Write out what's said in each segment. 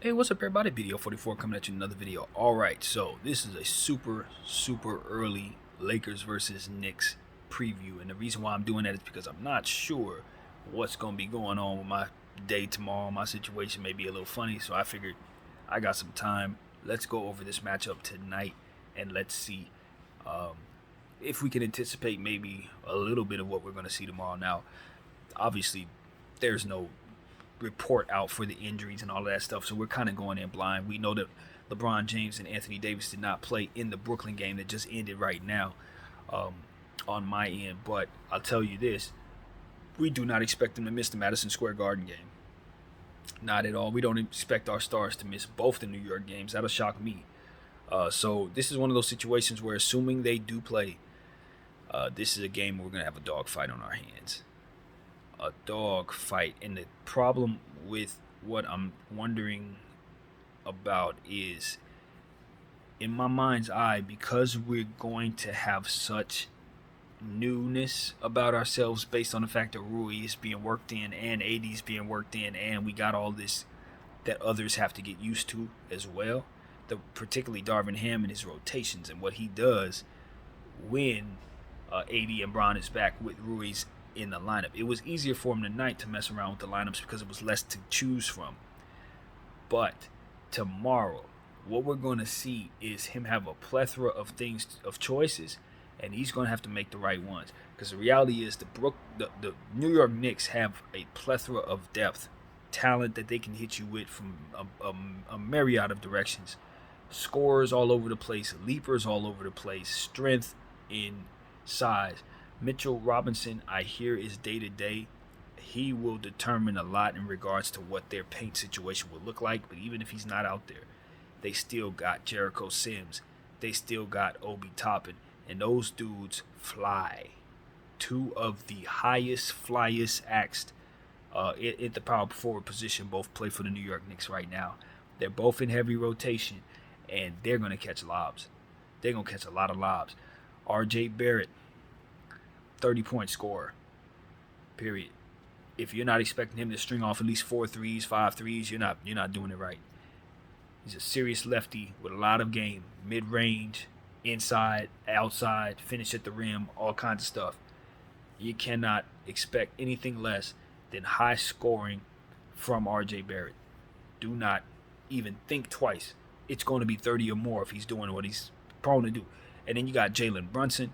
Hey, what's up, everybody? Video 44 coming at you with another video. Alright, so this is a super early Lakers versus Knicks preview. And the reason why I'm doing that is because I'm not sure what's going to be going on with my day tomorrow. My situation may be a little funny, so I figured I got some time. Let's go over this matchup tonight and let's see if we can anticipate maybe a little bit of what we're going to see tomorrow. Now, obviously, there's no report out for the injuries and all of that stuff, so we're kind of going in blind. We know that LeBron James and Anthony Davis did not play in the Brooklyn game that just ended right now on my end, but I'll tell you this, we do not expect them to miss the Madison Square Garden game. Not at all. We don't expect our stars to miss both the New York games. That'll shock me. So this is one of those situations where, assuming they do play, this is a game where we're going to have a dogfight on our hands. A dog fight. And the problem with what I'm wondering about is, in my mind's eye, because we're going to have such newness about ourselves based on the fact that Rui is being worked in and AD is being worked in, and we got all this that others have to get used to as well, particularly Darvin Ham and his rotations and what he does when AD and Bron is back with Rui's in the lineup. It was easier for him tonight to mess around with the lineups because it was less to choose from. But tomorrow, what we're going to see is him have a plethora of choices, and he's going to have to make the right ones. Because the reality is the New York Knicks have a plethora of depth, talent that they can hit you with from a myriad of directions. Scorers all over the place, leapers all over the place, strength in size. Mitchell Robinson, I hear, is day-to-day. He will determine a lot in regards to what their paint situation will look like. But even if he's not out there, they still got Jericho Sims. They still got Obi Toppin. And those dudes fly. Two of the highest, flyest acts at the power forward position both play for the New York Knicks right now. They're both in heavy rotation, and they're going to catch lobs. They're going to catch a lot of lobs. R.J. Barrett, 30-point scorer, period. If you're not expecting him to string off at least 4 threes, 5 threes, you're not doing it right. He's a serious lefty with a lot of game, mid-range, inside, outside, finish at the rim, all kinds of stuff. You cannot expect anything less than high scoring from R.J. Barrett. Do not even think twice. It's going to be 30 or more if he's doing what he's prone to do. And then you got Jalen Brunson,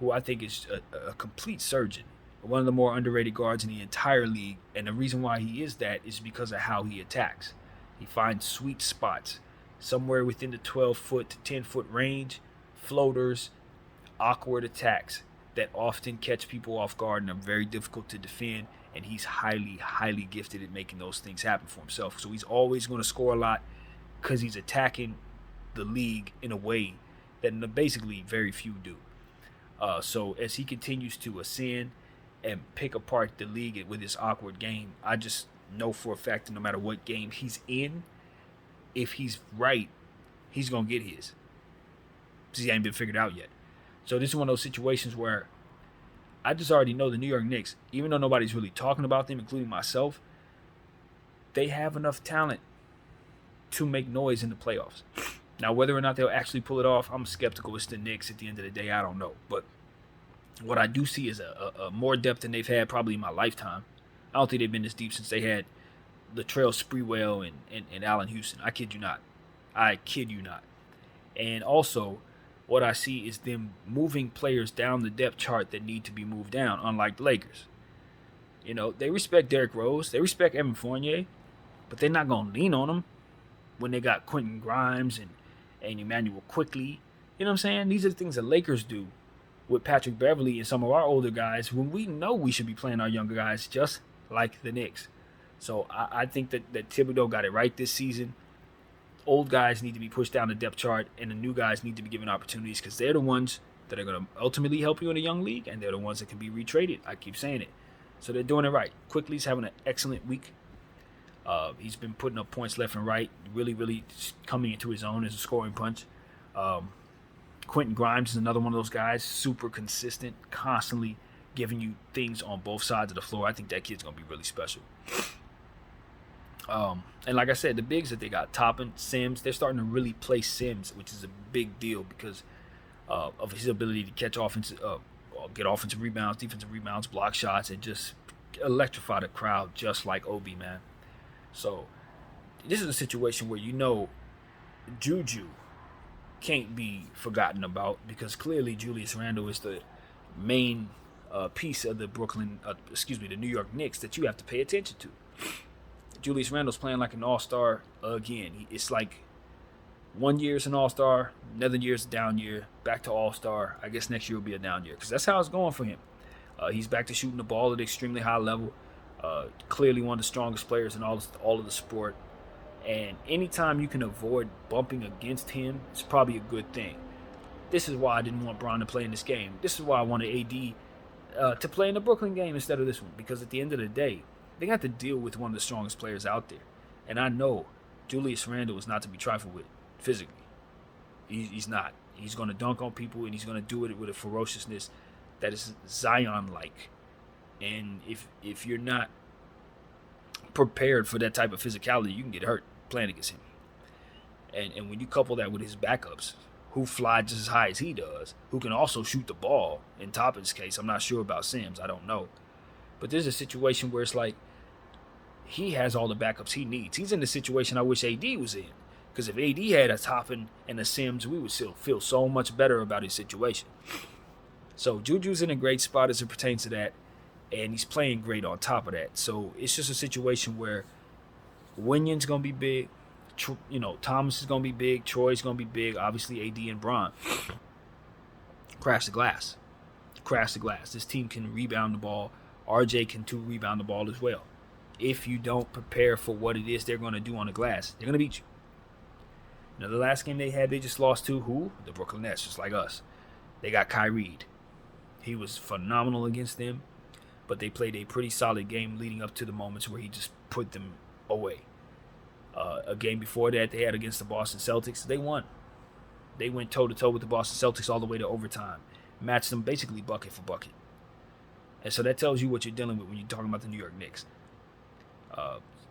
who I think is a complete surgeon, one of the more underrated guards in the entire league. And the reason why he is that is because of how he attacks. He finds sweet spots somewhere within the 12-foot to 10-foot range, floaters, awkward attacks that often catch people off guard and are very difficult to defend. And he's highly gifted at making those things happen for himself. So he's always going to score a lot because he's attacking the league in a way that basically very few do. So as he continues to ascend and pick apart the league with his awkward game, I just know for a fact that no matter what game he's in, if he's right, he's going to get his. Because he ain't been figured out yet. So this is one of those situations where I just already know the New York Knicks, even though nobody's really talking about them, including myself, they have enough talent to make noise in the playoffs. Now, whether or not they'll actually pull it off, I'm skeptical. It's the Knicks at the end of the day. I don't know. But what I do see is a more depth than they've had probably in my lifetime. I don't think they've been this deep since they had Latrell Sprewell and Allen Houston. I kid you not. And also, what I see is them moving players down the depth chart that need to be moved down, unlike the Lakers. You know, they respect Derrick Rose. They respect Evan Fournier. But they're not going to lean on them when they got Quentin Grimes and Emmanuel Quickly. You know what I'm saying? These are the things the Lakers do with Patrick Beverly and some of our older guys when we know we should be playing our younger guys just like the Knicks. So I think that Thibodeau got it right this season. Old guys need to be pushed down the depth chart, and the new guys need to be given opportunities because they're the ones that are going to ultimately help you in a young league, and they're the ones that can be retraded. I keep saying it. So they're doing it right. Quickly's having an excellent week. He's been putting up points left and right, really coming into his own as a scoring punch. Quentin Grimes is another one of those guys, super consistent, constantly giving you things on both sides of the floor. I think that kid's going to be really special. And like I said, the bigs that they got, Toppin, Sims, they're starting to really play Sims, which is a big deal because of his ability to catch get offensive rebounds, defensive rebounds, block shots, and just electrify the crowd just like Obi, man. So this is a situation where Juju can't be forgotten about because clearly Julius Randle is the main piece of the the New York Knicks that you have to pay attention to. Julius Randle's playing like an all-star again. It's like 1 year is an all-star, another year is a down year, back to all-star. I guess next year will be a down year because that's how it's going for him. He's back to shooting the ball at an extremely high level. Clearly one of the strongest players in all of the sport. And anytime you can avoid bumping against him, it's probably a good thing. This is why I didn't want Bron to play in this game. This is why I wanted AD to play in the Brooklyn game instead of this one. Because at the end of the day, they got to deal with one of the strongest players out there. And I know Julius Randle is not to be trifled with physically. He's not. He's going to dunk on people, and he's going to do it with a ferociousness that is Zion-like. And if you're not prepared for that type of physicality, you can get hurt playing against him. And when you couple that with his backups, who fly just as high as he does, who can also shoot the ball, in Toppin's case, I'm not sure about Sims, I don't know. But there's a situation where it's like he has all the backups he needs. He's in the situation I wish AD was in. Because if AD had a Toppin and a Sims, we would still feel so much better about his situation. So Juju's in a great spot as it pertains to that, and he's playing great on top of that. So it's just a situation where Winyon's going to be big. Thomas is going to be big. Troy's going to be big. Obviously, AD and Bron. Crash the glass. Crash the glass. This team can rebound the ball. RJ can too rebound the ball as well. If you don't prepare for what it is they're going to do on the glass, they're going to beat you. Now, the last game they had, they just lost to who? The Brooklyn Nets, just like us. They got Kyrie. He was phenomenal against them, but they played a pretty solid game leading up to the moments where he just put them away. A game before that they had against the Boston Celtics, they won. They went toe-to-toe with the Boston Celtics all the way to overtime. Matched them basically bucket for bucket. And so that tells you what you're dealing with when you're talking about the New York Knicks.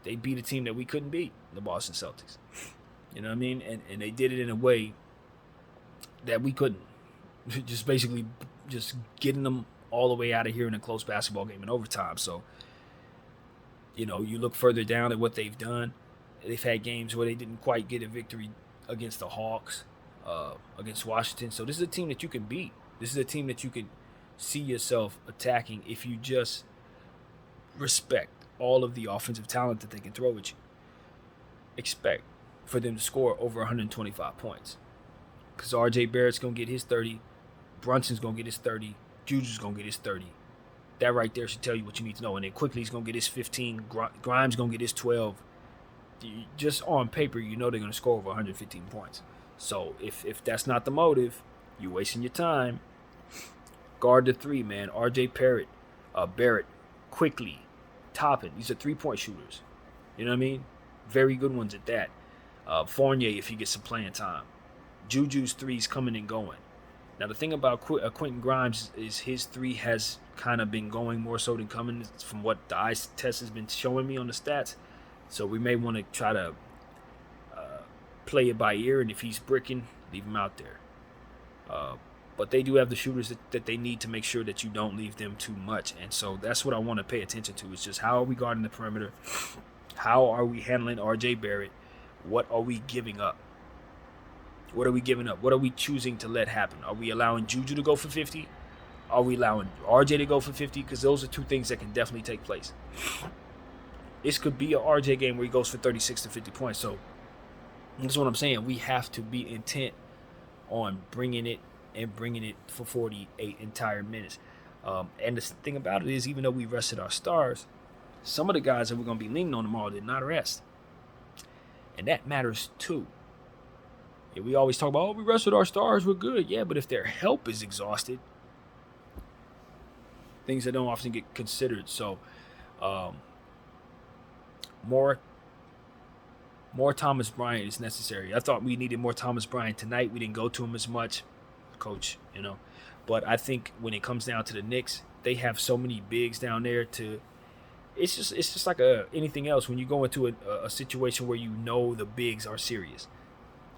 They beat a team that we couldn't beat, the Boston Celtics. You know what I mean? And they did it in a way that we couldn't. Just basically just getting them all the way out of here in a close basketball game in overtime. So, you look further down at what they've done. They've had games where they didn't quite get a victory against the Hawks, against Washington. So this is a team that you can beat. This is a team that you can see yourself attacking if you just respect all of the offensive talent that they can throw at you. Expect for them to score over 125 points. Because RJ Barrett's going to get his 30. Brunson's going to get his 30. Juju's going to get his 30. That right there should tell you what you need to know. And then quickly he's going to get his 15. Grimes going to get his 12. Just on paper, you know they're going to score over 115 points. So if that's not the motive, you're wasting your time. Guard the three, man. RJ Barrett, quickly, Toppin. These are three-point shooters. You know what I mean? Very good ones at that. Fournier, if he gets some playing time. Juju's threes coming and going. Now, the thing about Quentin Grimes is his three has kind of been going more so than coming from what the eye test has been showing me on the stats. So we may want to try to play it by ear, and if he's bricking, leave him out there. But they do have the shooters that they need to make sure that you don't leave them too much. And so that's what I want to pay attention to is just how are we guarding the perimeter? How are we handling RJ Barrett? What are we giving up? What are we giving up? What are we choosing to let happen? Are we allowing Juju to go for 50? Are we allowing RJ to go for 50? Because those are two things that can definitely take place. This could be an RJ game where he goes for 36 to 50 points. So that's what I'm saying. We have to be intent on bringing it for 48 entire minutes. And the thing about it is, even though we rested our stars, some of the guys that we're going to be leaning on tomorrow did not rest. And that matters too. Yeah, we always talk about, we rested our stars, we're good. Yeah, but if their help is exhausted, things that don't often get considered. So, more Thomas Bryant is necessary. I thought we needed more Thomas Bryant tonight. We didn't go to him as much, coach, But I think when it comes down to the Knicks, they have so many bigs down there to it's just like anything else when you go into a situation where you know the bigs are serious.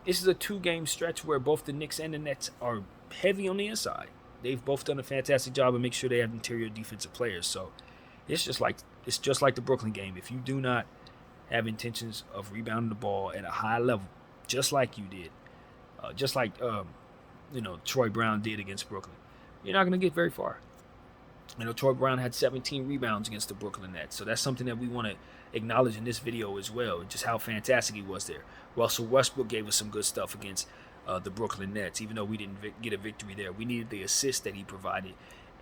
This is a 2-game stretch where both the Knicks and the Nets are heavy on the inside. They've both done a fantastic job of making sure they have interior defensive players. So it's just like the Brooklyn game. If you do not have intentions of rebounding the ball at a high level, just like you did, just like Troy Brown did against Brooklyn, you're not going to get very far. Troy Brown had 17 rebounds against the Brooklyn Nets, so that's something that we want to acknowledge in this video as well, just how fantastic he was there. Russell Westbrook gave us some good stuff against the Brooklyn Nets, even though we didn't get a victory there. We needed the assist that he provided,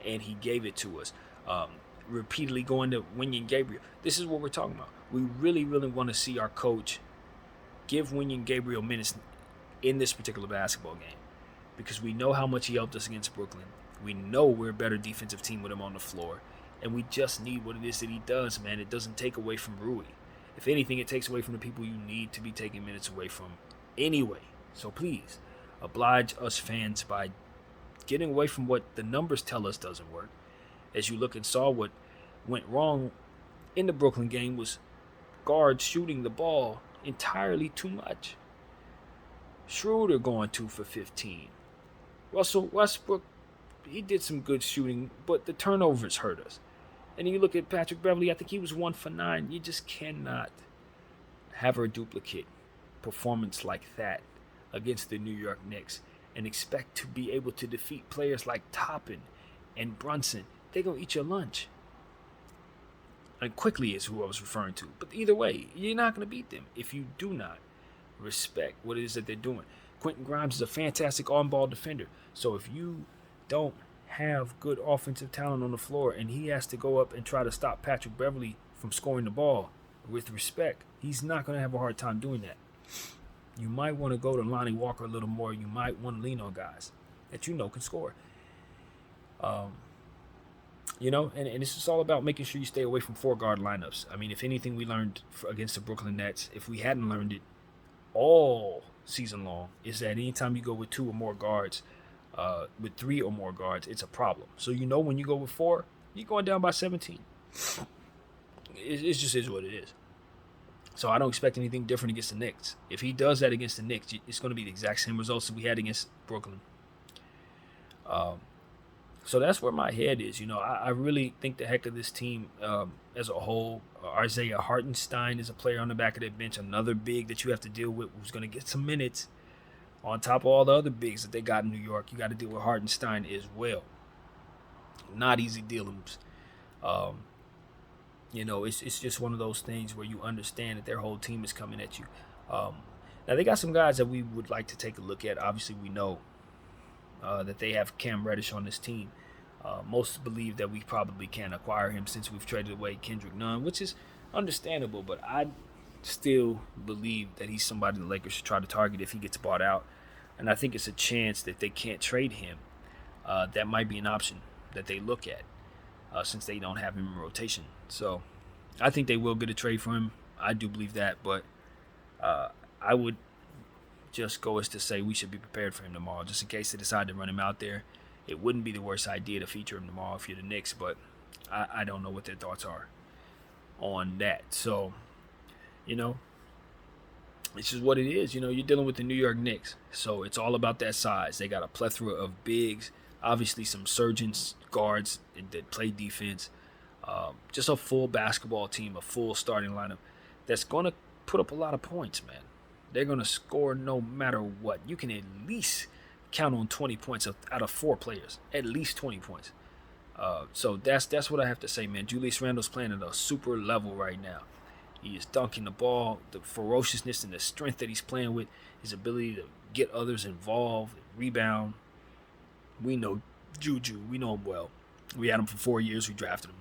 and he gave it to us. Repeatedly going to Wenyen Gabriel. This is what we're talking about. We really, really want to see our coach give Wenyen Gabriel minutes in this particular basketball game, because we know how much he helped us against Brooklyn. We know we're a better defensive team with him on the floor, and we just need what it is that he does, man. It doesn't take away from Rui. If anything, it takes away from the people you need to be taking minutes away from anyway. So please, oblige us fans by getting away from what the numbers tell us doesn't work. As you look and saw, what went wrong in the Brooklyn game was guards shooting the ball entirely too much. Schroeder going 2 for 15. Russell Westbrook, he did some good shooting, but the turnovers hurt us. And you look at Patrick Beverley, I think he was 1 for 9. You just cannot have a duplicate performance like that against the New York Knicks and expect to be able to defeat players like Toppin and Brunson. They're going to eat your lunch. And Quickly is who I was referring to. But either way, you're not going to beat them if you do not respect what it is that they're doing. Quentin Grimes is a fantastic on-ball defender. So if you don't have good offensive talent on the floor and he has to go up and try to stop Patrick Beverley from scoring the ball with respect, he's not going to have a hard time doing that. You might want to go to Lonnie Walker a little more. You might want to lean on guys that you know can score. And it's just all about making sure you stay away from 4-guard lineups. I mean, if anything we learned against the Brooklyn Nets, if we hadn't learned it all season long, is that anytime you go with 2 or more guards, with 3 or more guards, it's a problem. So when you go with 4, you're going down by 17. It just is what it is. So I don't expect anything different against the Knicks. If he does that against the Knicks, it's going to be the exact same results that we had against Brooklyn. So that's where my head is. I really think the heck of this team as a whole. Isaiah Hartenstein is a player on the back of that bench, another big that you have to deal with who's going to get some minutes. On top of all the other bigs that they got in New York, you got to deal with Hartenstein as well. Not easy dealings. It's just one of those things where you understand that their whole team is coming at you. Now, they got some guys that we would like to take a look at. Obviously, we know that they have Cam Reddish on this team. Most believe that we probably can acquire him since we've traded away Kendrick Nunn, which is understandable, but I still believe that he's somebody the Lakers should try to target if he gets bought out. And I think it's a chance that they can't trade him. That might be an option that they look at since they don't have him in rotation. So I think they will get a trade for him. I do believe that, but I would just go as to say we should be prepared for him tomorrow, just in case they decide to run him out there. It wouldn't be the worst idea to feature him tomorrow if you're the Knicks, but I don't know what their thoughts are on that. So, it's just what it is. You're dealing with the New York Knicks, so it's all about that size. They got a plethora of bigs, obviously some surgeons, guards that play defense, just a full basketball team, a full starting lineup that's going to put up a lot of points, man. They're going to score no matter what. You can at least count on 20 points out of 4 players, at least 20 points. So that's what I have to say, man. Julius Randle's playing at a super level right now. He is dunking the ball, the ferociousness and the strength that he's playing with, his ability to get others involved, rebound. We know Juju. We know him well. We had him for 4 years. We drafted him.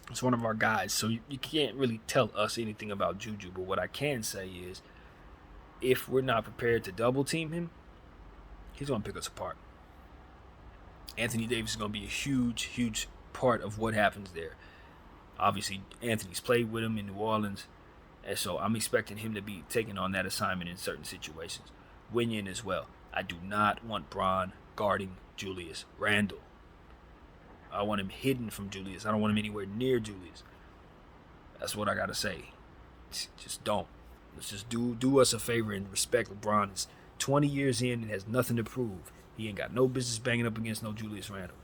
It's one of our guys, so you can't really tell us anything about Juju. But what I can say is, if we're not prepared to double team him, he's going to pick us apart. Anthony Davis is going to be a huge, huge part of what happens there. Obviously, Anthony's played with him in New Orleans, and so I'm expecting him to be taking on that assignment in certain situations. Wenyen as well. I do not want Bron guarding Julius Randle. I want him hidden from Julius. I don't want him anywhere near Julius. That's what I gotta say. Just don't. Let's just do us a favor and respect LeBron. Is 20 years in and has nothing to prove. He ain't got no business banging up against no Julius Randle.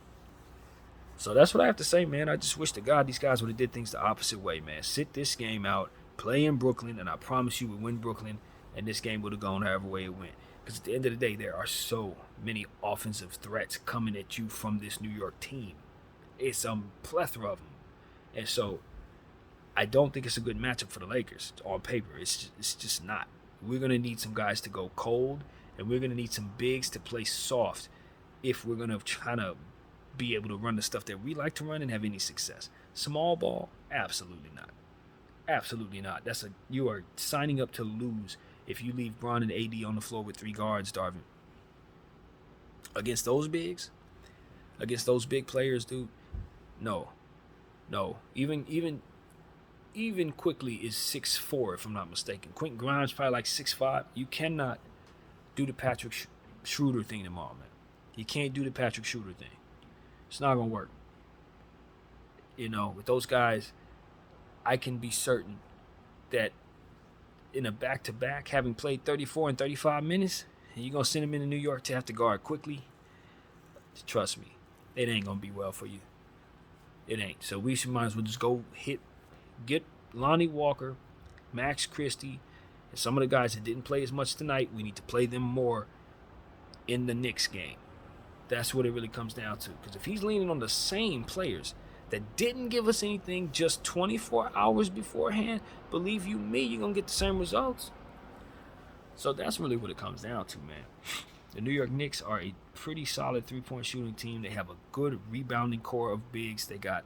So that's what I have to say, man. I just wish to God these guys would have did things the opposite way, man. Sit this game out, play in Brooklyn, and I promise you we'd win Brooklyn, and this game would have gone however way it went. Because at the end of the day, there are so many offensive threats coming at you from this New York team. It's a plethora of them. And so I don't think it's a good matchup for the Lakers on paper. It's just not. We're going to need some guys to go cold, and we're going to need some bigs to play soft if we're going to try to be able to run the stuff that we like to run and have any success. Small ball? Absolutely not. Absolutely not. You are signing up to lose if you leave Bron and AD on the floor with 3 guards, Darvin. Against those bigs? Against those big players, dude? No. Even Quickly is 6'4", if I'm not mistaken. Quentin Grimes probably like 6'5". You cannot do the Patrick Schroeder thing tomorrow, man. You can't do the Patrick Schroeder thing. It's not going to work. With those guys, I can be certain that in a back-to-back, having played 34 and 35 minutes, and you're going to send them into New York to have to guard Quickly, trust me, it ain't going to be well for you. It ain't. So we might as well just go get Lonnie Walker, Max Christie, and some of the guys that didn't play as much tonight. We need to play them more in the Knicks game. That's what it really comes down to. Because if he's leaning on the same players that didn't give us anything just 24 hours beforehand, believe you me, you're going to get the same results. So that's really what it comes down to, man. The New York Knicks are a pretty solid three-point shooting team. They have a good rebounding core of bigs. They got,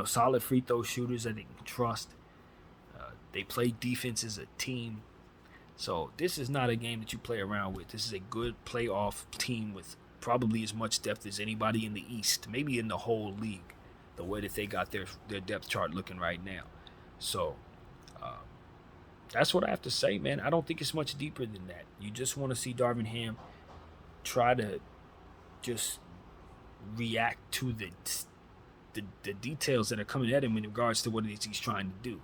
solid free throw shooters that they can trust. They play defense as a team. So this is not a game that you play around with. This is a good playoff team with probably as much depth as anybody in the East, maybe in the whole league, the way that they got their depth chart looking right now. So that's what I have to say, man. I don't think it's much deeper than that. You just want to see Darvin Ham try to just react to the details that are coming at him in regards to what it is he's trying to do.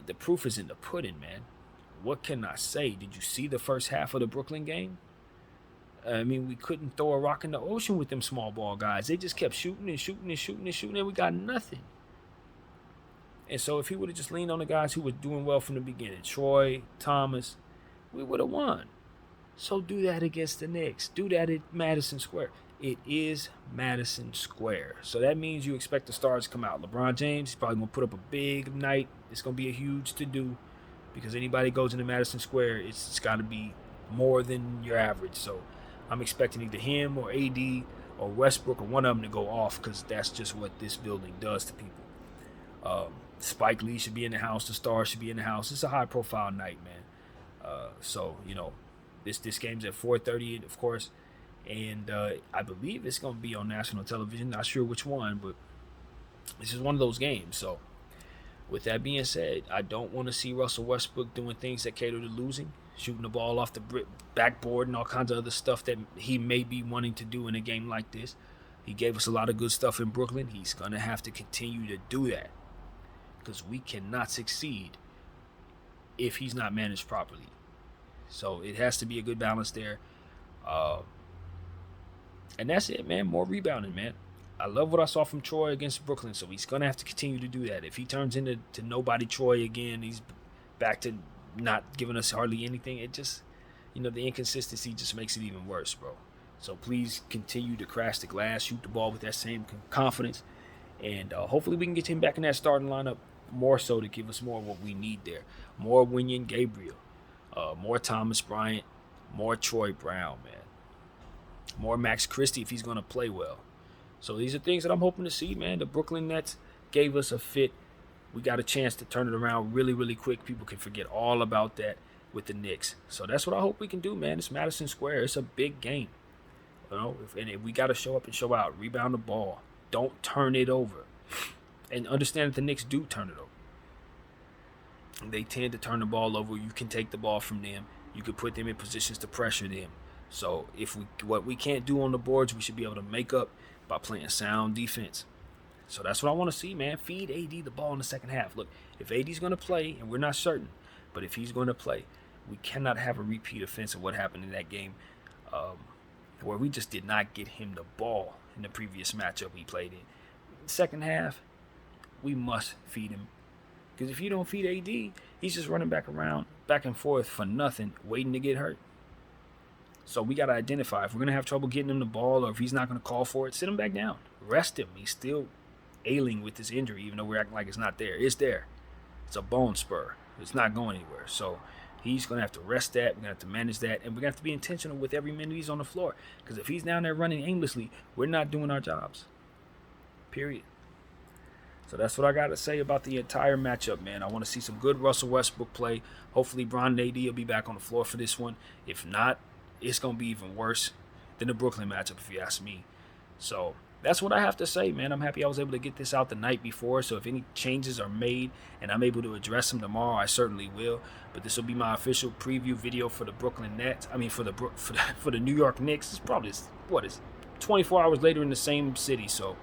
The proof is in the pudding, man. What can I say? Did you see the first half of the Brooklyn game? I mean, we couldn't throw a rock in the ocean with them small ball guys. They just kept shooting, and we got nothing. And so if he would have just leaned on the guys who were doing well from the beginning, Troy, Thomas, we would have won. So do that against the Knicks. Do that at Madison Square. It is Madison Square. So that means you expect the stars to come out. LeBron James, he's probably going to put up a big night. It's going to be a huge to-do because anybody goes into Madison Square, it's got to be more than your average. So I'm expecting either him or AD or Westbrook or one of them to go off because that's just what this building does to people. Spike Lee should be in the house. The stars should be in the house. It's a high-profile night, man. This game's at 4:30, of course. And I believe it's going to be on national television. Not sure which one, but this is one of those games. So with that being said, I don't want to see Russell Westbrook doing things that cater to losing, shooting the ball off the backboard and all kinds of other stuff that he may be wanting to do in a game like this. He gave us a lot of good stuff in Brooklyn. He's going to have to continue to do that because we cannot succeed if he's not managed properly. So it has to be a good balance there. And that's it, man. More rebounding, man. I love what I saw from Troy against Brooklyn, so he's going to have to continue to do that. If he turns into nobody Troy again, he's back to not giving us hardly anything. It just, the inconsistency just makes it even worse, bro. So please continue to crash the glass, shoot the ball with that same confidence, and hopefully we can get him back in that starting lineup more so to give us more of what we need there. More Winyan Gabriel, more Thomas Bryant, more Troy Brown, man. More Max Christie if he's going to play well. So these are things that I'm hoping to see, man. The Brooklyn Nets gave us a fit. We got a chance to turn it around really, really quick. People can forget all about that with the Knicks. So that's what I hope we can do, man. It's Madison Square. It's a big game. And we got to show up and show out. Rebound the ball. Don't turn it over. And understand that the Knicks do turn it over. They tend to turn the ball over. You can take the ball from them. You can put them in positions to pressure them. So what we can't do on the boards, we should be able to make up by playing sound defense. So that's what I want to see, man. Feed AD the ball in the second half. Look, if AD's going to play, and we're not certain, but if he's going to play, we cannot have a repeat offense of what happened in that game where we just did not get him the ball in the previous matchup we played in. Second half, we must feed him. Because if you don't feed AD, he's just running back and forth for nothing, waiting to get hurt. So we got to identify if we're going to have trouble getting him the ball or if he's not going to call for it, sit him back down. Rest him. He's still ailing with this injury, even though we're acting like it's not there. It's there. It's a bone spur. It's not going anywhere. So he's going to have to rest that. We're going to have to manage that. And we're going to have to be intentional with every minute he's on the floor. Because if he's down there running aimlessly, we're not doing our jobs. Period. So that's what I got to say about the entire matchup, man. I want to see some good Russell Westbrook play. Hopefully, Bron and AD will be back on the floor for this one. If not, it's going to be even worse than the Brooklyn matchup, if you ask me. So that's what I have to say, man. I'm happy I was able to get this out the night before. So if any changes are made and I'm able to address them tomorrow, I certainly will. But this will be my official preview video for the Brooklyn Nets. I mean, for the New York Knicks. It's probably 24 hours later in the same city. So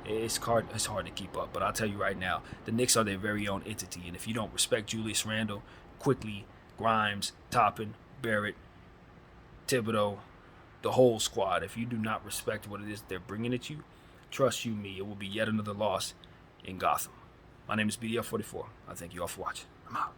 it's hard to keep up. But I'll tell you right now, the Knicks are their very own entity. And if you don't respect Julius Randle, Quickly, Grimes, Toppin, Barrett, Thibodeau, the whole squad, if you do not respect what it is they're bringing at you, trust you me, it will be yet another loss in Gotham. My name is BDF44. I thank you all for watching. I'm out.